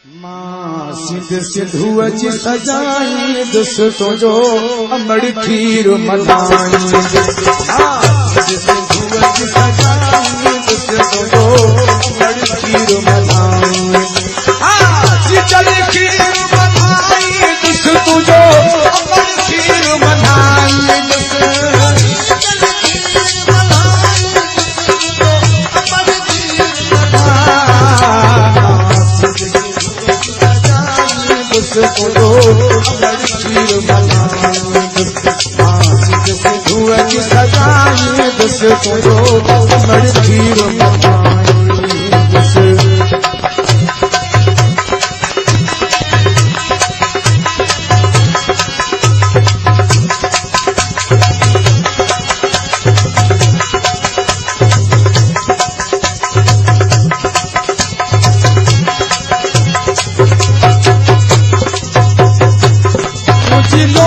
सिंध सिंधुअ जी सजाई दोस्तों जो अमड़ खीर मलाई। सिंध सिंधुअ जी सजाई दोस्तों जो अमड़ खीर मलाई। शीतल खीर मलाई दोस्तों जो अमड़ खीर मलाई। सिंधुअ जी सजाई दोस्तों जो अमड़ खीर मलाई। लो